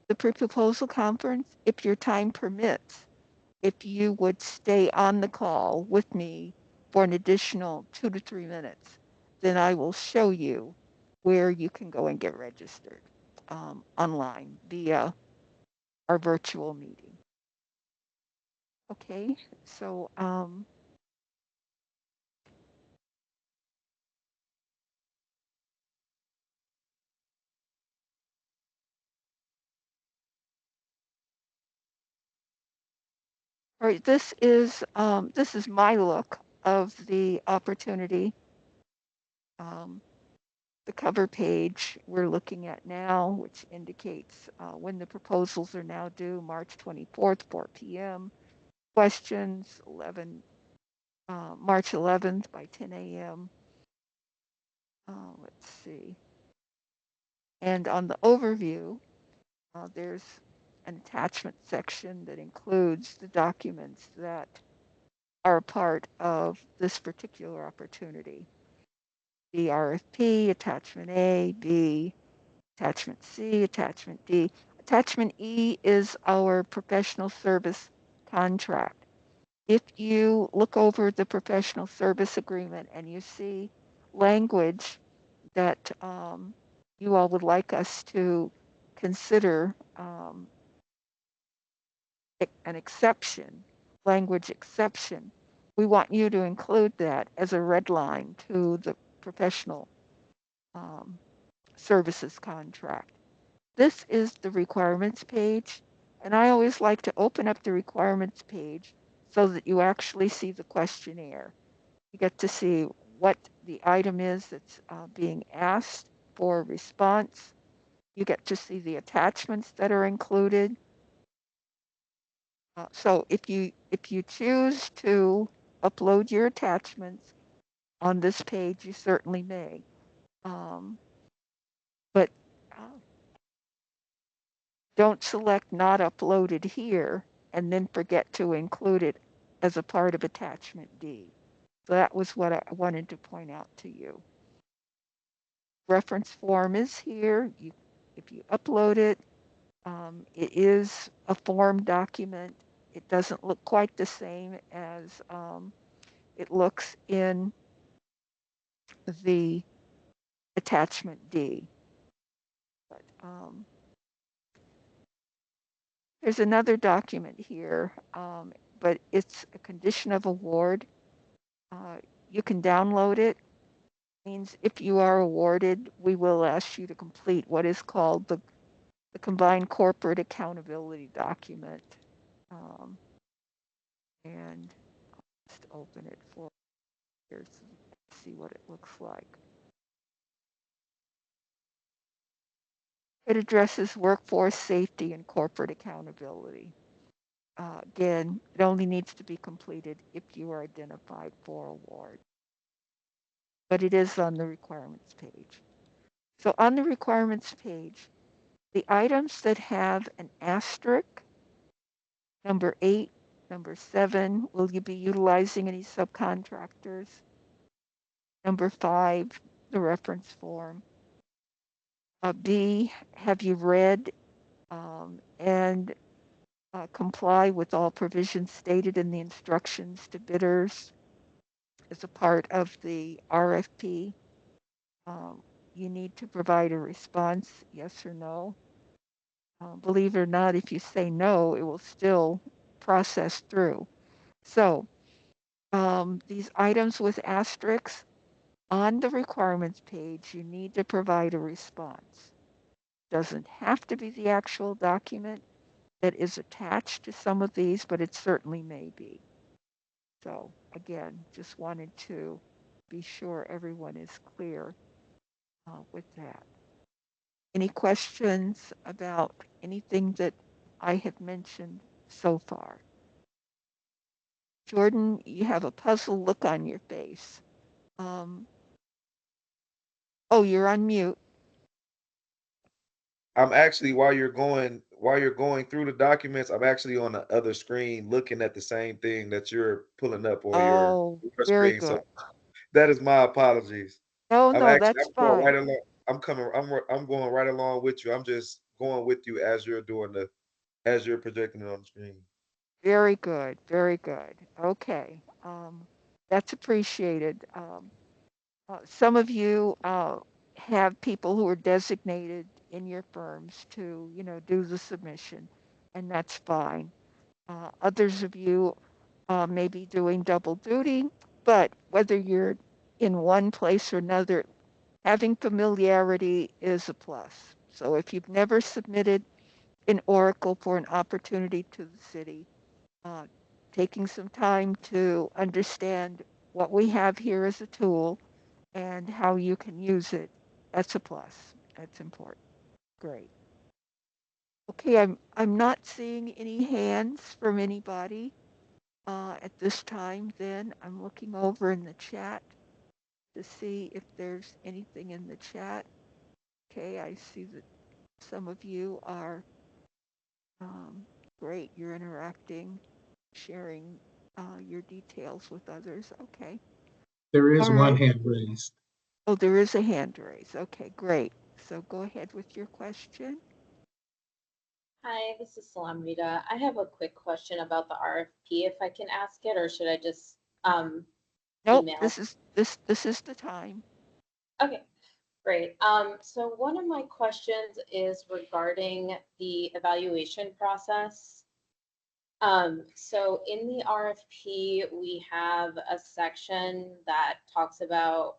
the pre-proposal conference, if your time permits, if you would stay on the call with me for an additional 2 to 3 minutes, then I will show you where you can go and get registered online via our virtual meeting. Okay, so all right, this is my look of the opportunity. The cover page we're looking at now, which indicates when the proposals are now due, March 24th, 4 p.m. Questions, March 11th by 10 a.m. Let's see. And on the overview, there's an attachment section that includes the documents that are a part of this particular opportunity. The RFP, Attachment A, B, Attachment C, Attachment D. Attachment E is our professional service contract. If you look over the professional service agreement and you see language that you all would like us to consider an exception, language exception, we want you to include that as a red line to the professional services contract. This is the requirements page, and I always like to open up the requirements page so that you actually see the questionnaire. You get to see what the item is that's being asked for response. You get to see the attachments that are included. So if you choose to upload your attachments on this page, you certainly may. But don't select not uploaded here and then forget to include it as a part of attachment D. So that was what I wanted to point out to you. Reference form is here. If you upload it, it is a form document. It doesn't look quite the same as it looks in the attachment D. But, there's another document here, but it's a condition of award. You can download it. Means if you are awarded, we will ask you to complete what is called the combined corporate accountability document. And I'll just open it for you so you can see what it looks like. It addresses workforce safety and corporate accountability. Again, it only needs to be completed if you are identified for award. But it is on the requirements page. So on the requirements page, the items that have an asterisk, number 8, number 7, will you be utilizing any subcontractors? Number 5, the reference form. B, have you read and comply with all provisions stated in the instructions to bidders as a part of the RFP? You need to provide a response, yes or no. Believe it or not, if you say no, it will still process through. So these items with asterisks on the requirements page, you need to provide a response. Doesn't have to be the actual document that is attached to some of these, but it certainly may be. So again, just wanted to be sure everyone is clear with that. Any questions about anything that I have mentioned so far? Jordan, you have a puzzled look on your face. Um, oh, you're on mute. I'm actually while you're going through the documents, I'm actually on the other screen looking at the same thing that you're pulling up on Oh, your very screen. So good. that is my apologies. No, no, I'm that's going right fine. along. I'm going right along with you. I'm just going with you as you're as you're projecting it on the screen. Very good, very good. Okay, that's appreciated. Some of you have people who are designated in your firms to, do the submission, and that's fine. Others of you may be doing double duty, but whether you're in one place or another, having familiarity is a plus. So if you've never submitted in Oracle for an opportunity to the city, uh, taking some time to understand what we have here as a tool and how you can use it, that's a plus. That's important. Great. Okay, I'm not seeing any hands from anybody at this time. Then I'm looking over in the chat to see if there's anything in the chat. Okay, I see that some of you are great. You're interacting, sharing your details with others. Okay. There is All one right. hand raised. Oh, there is a hand raise. Okay, great. So go ahead with your question. Hi, this is Salam Rita. I have a quick question about the RFP, if I can ask it, or should I just Nope, email? this is the time. Okay, great. So one of my questions is regarding the evaluation process. So in the RFP, we have a section that talks about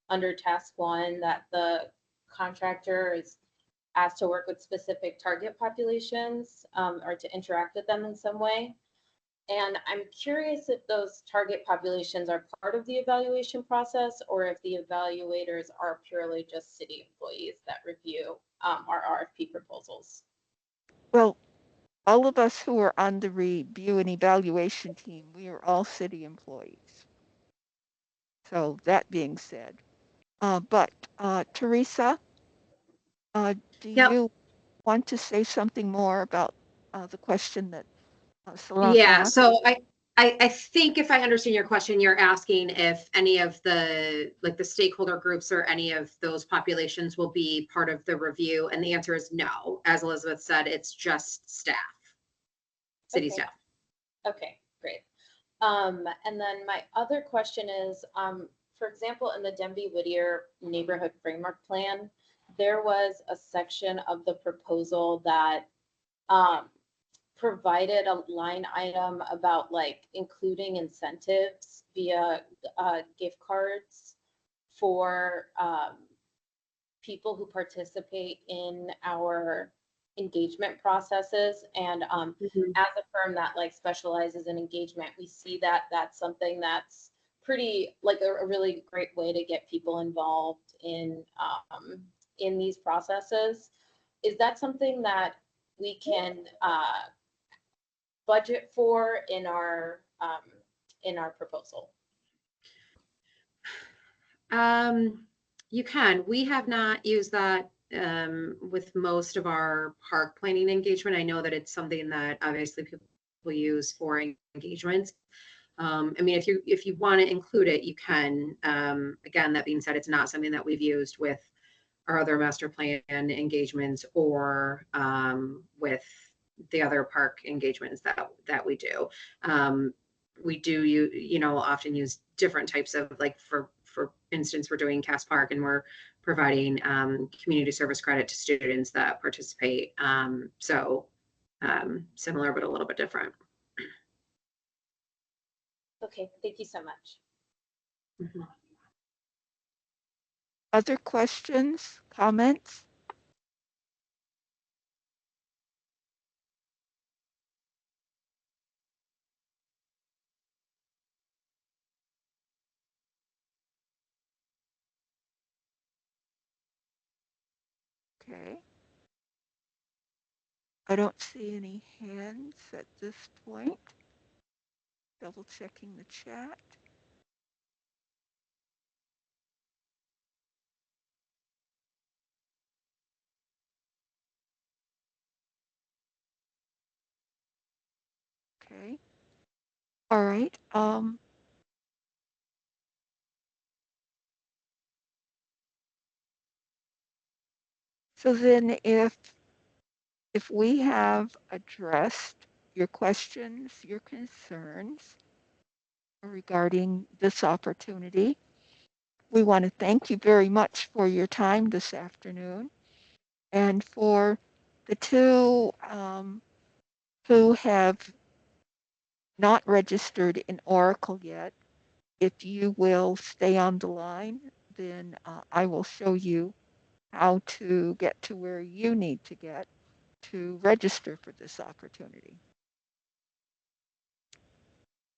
under task 1 that the contractor is asked to work with specific target populations or to interact with them in some way. And I'm curious if those target populations are part of the evaluation process or if the evaluators are purely just city employees that review our RFP proposals. Well, all of us who are on the review and evaluation team, we are all city employees. So that being said, but Teresa, do Yep. you want to say something more about the question that Salam Yeah, asked? so I think if I understand your question, you're asking if any of the stakeholder groups or any of those populations will be part of the review, and the answer is no. As Elizabeth said, it's just staff, city Okay. staff. Okay, great. And then my other question is, for example, in the Denby-Whittier Neighborhood Framework Plan, there was a section of the proposal that provided a line item about like including incentives via gift cards for people who participate in our engagement processes. And as a firm that like specializes in engagement, we see that that's something that's pretty like a really great way to get people involved in these processes. Is that something that we can budget for in our proposal? You can. We have not used that with most of our park planning engagement. I know that it's something that obviously people use for engagements. I mean, if you want to include it, you can. Again, that being said, it's not something that we've used with our other master plan engagements or with the other park engagements that we do. We do often use different types of like for instance, we're doing Cass Park and we're providing community service credit to students that participate. Similar but a little bit different. Okay, thank you so much. Mm-hmm. Other questions, comments? Okay. I don't see any hands at this point. Double checking the chat. Okay. All right. So then if we have addressed your questions, your concerns regarding this opportunity, we want to thank you very much for your time this afternoon. And for the two who have not registered in Oracle yet, if you will stay on the line, then I will show you how to get to where you need to get to register for this opportunity.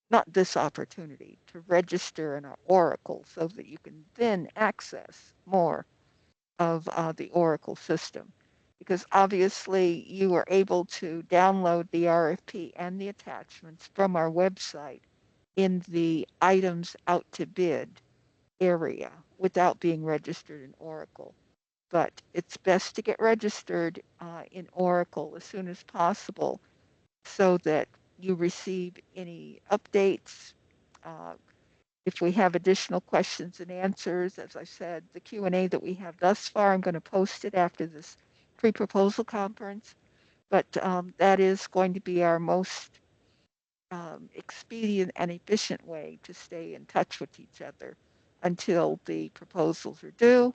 Not this opportunity, to register in our Oracle so that you can then access more of the Oracle system. Because obviously you are able to download the RFP and the attachments from our website in the items out to bid area without being registered in Oracle. But it's best to get registered in Oracle as soon as possible so that you receive any updates. If we have additional questions and answers, as I said, the Q&A that we have thus far, I'm going to post it after this pre-proposal conference, but that is going to be our most expedient and efficient way to stay in touch with each other until the proposals are due.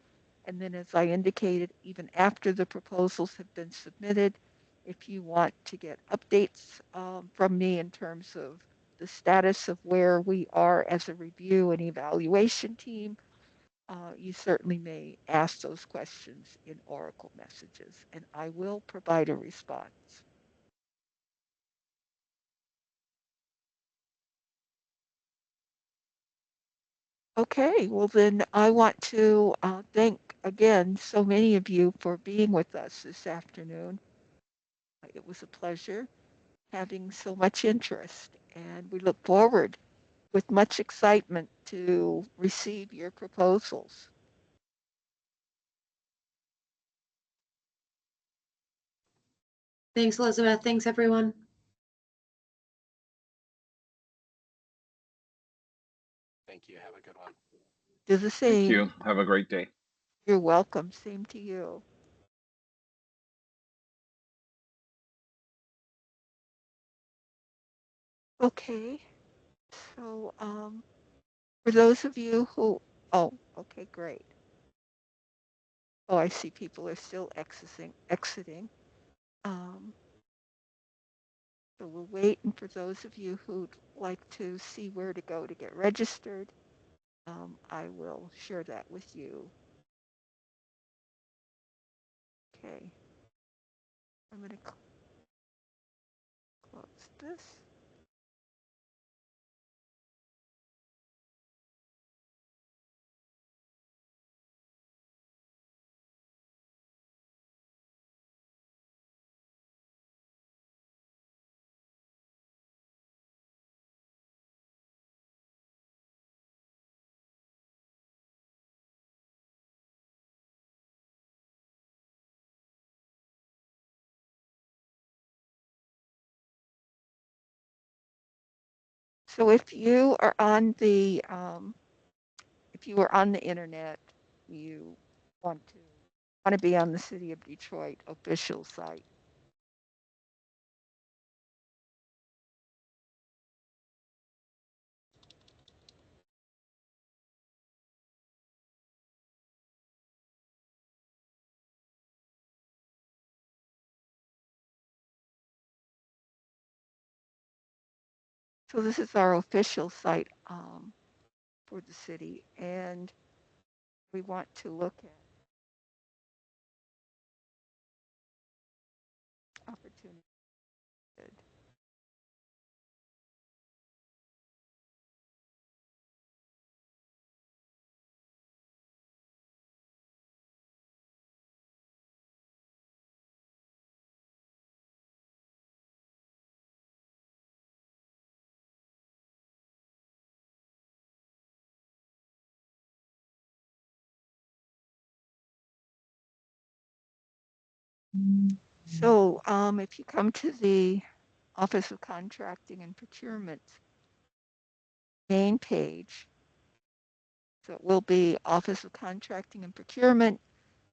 And then, as I indicated, even after the proposals have been submitted, if you want to get updates from me in terms of the status of where we are as a review and evaluation team, you certainly may ask those questions in Oracle messages, and I will provide a response. Okay, well then I want to thank again so many of you for being with us this afternoon. It was a pleasure having so much interest, and we look forward with much excitement to receive your proposals. Thanks, Elizabeth. Thanks, everyone. Thank you. Have a good one. Do the same. Thank you. Have a great day. You're welcome. Same to you. Okay, so for those of you who, oh, okay, great. Oh, I see people are still exiting. So we're waiting for those of you who'd like to see where to go to get registered. I will share that with you. Okay. I'm going to close this. So if you are on the internet, you want to be on the City of Detroit official site. So this is our official site for the city, and we want to look at opportunity. So if you come to the Office of Contracting and Procurement main page, so it will be Office of Contracting and Procurement.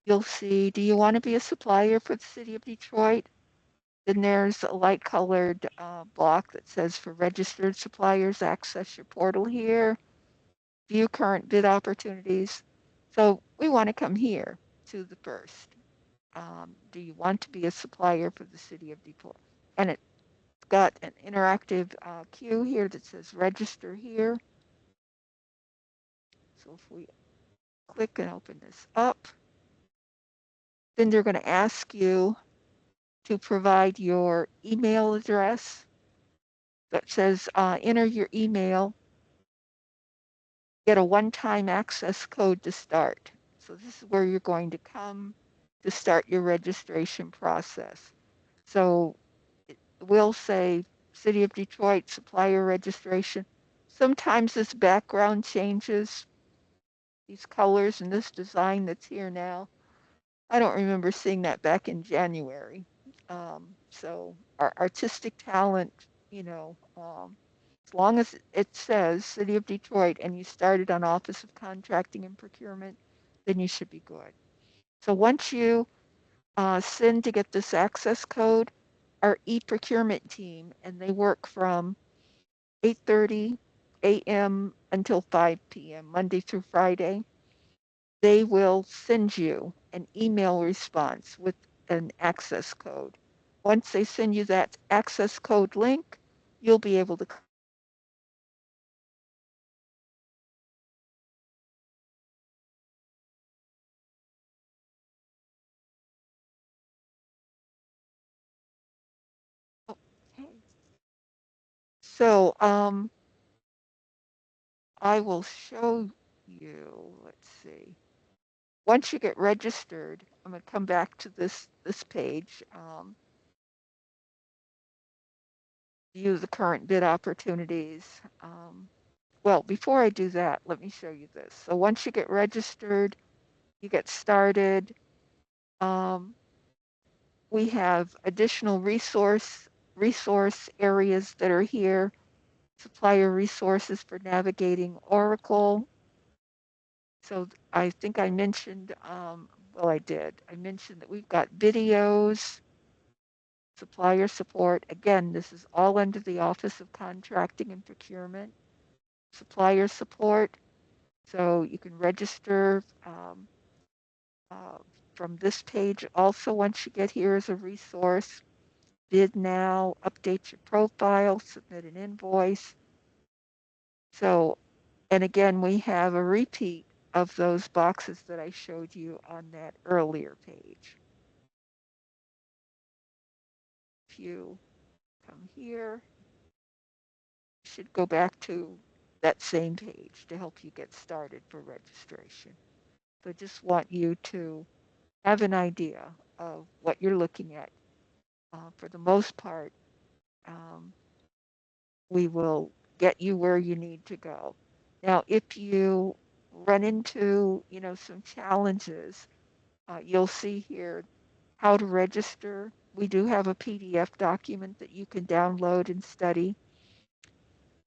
You'll see, do you want to be a supplier for the city of Detroit? Then there's a light colored block that says for registered suppliers, access your portal here, view current bid opportunities. So we want to come here to the first. Do you want to be a supplier for the city of Detroit? And it's got an interactive queue here that says register here. So if we click and open this up, then they're going to ask you to provide your email address that says enter your email, get a one-time access code to start. So this is where you're going to come to start your registration process. So it will say City of Detroit supplier registration. Sometimes this background changes, these colors and this design that's here now. I don't remember seeing that back in January. So our artistic talent, as long as it says City of Detroit and you started on Office of Contracting and Procurement, then you should be good. So once you send to get this access code, our e-procurement team, and they work from 8:30 a.m. until 5 p.m., Monday through Friday, they will send you an email response with an access code. Once they send you that access code link, you'll be able to So I will show you, let's see. Once you get registered, I'm going to come back to this page. View the current bid opportunities. Well, before I do that, let me show you this. So once you get registered, you get started. We have additional resource areas that are here. Supplier resources for navigating Oracle. So I think I mentioned, well, I did. I mentioned that we've got videos, supplier support. Again, this is all under the Office of Contracting and Procurement. Supplier support. So you can register uh, from this page. Also, once you get here as a resource, bid now, update your profile, submit an invoice. So, and again, we have a repeat of those boxes that I showed you on that earlier page. If you come here, you should go back to that same page to help you get started for registration. So I just want you to have an idea of what you're looking at. For the most part, um, we will get you where you need to go. Now, if you run into, some challenges, you'll see here how to register. We do have a PDF document that you can download and study.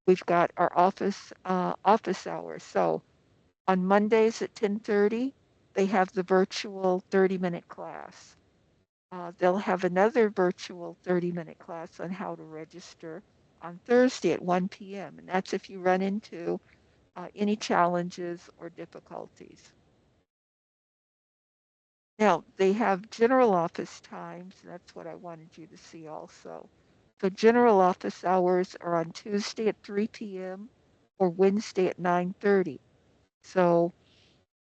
We've got our office hours. So on Mondays at 10:30, they have the virtual 30-minute class. They'll have another virtual 30-minute class on how to register on Thursday at 1 p.m. And that's if you run into any challenges or difficulties. Now, they have general office times. That's what I wanted you to see also. So general office hours are on Tuesday at 3 p.m. or Wednesday at 9:30. So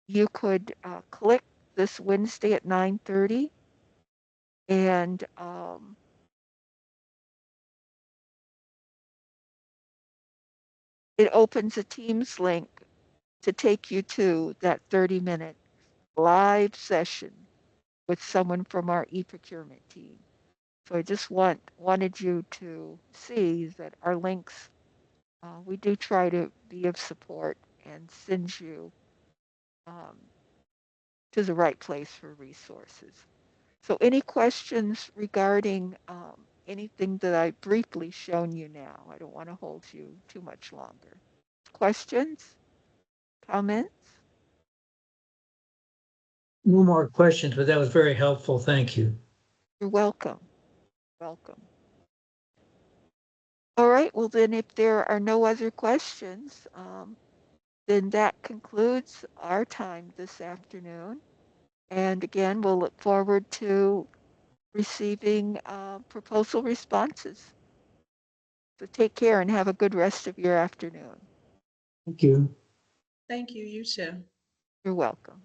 you could click this Wednesday at 9:30 and it opens a Teams link to take you to that 30-minute live session with someone from our e-procurement team. So I just wanted you to see that our links, we do try to be of support and send you um, to the right place for resources. So any questions regarding anything that I've briefly shown you now? I don't want to hold you too much longer. Questions? Comments? No more questions, but that was very helpful. Thank you. You're welcome. Welcome. All right, well then if there are no other questions, then that concludes our time this afternoon. And again, we'll look forward to receiving proposal responses. So take care and have a good rest of your afternoon. Thank you. Thank you, you too. You're welcome.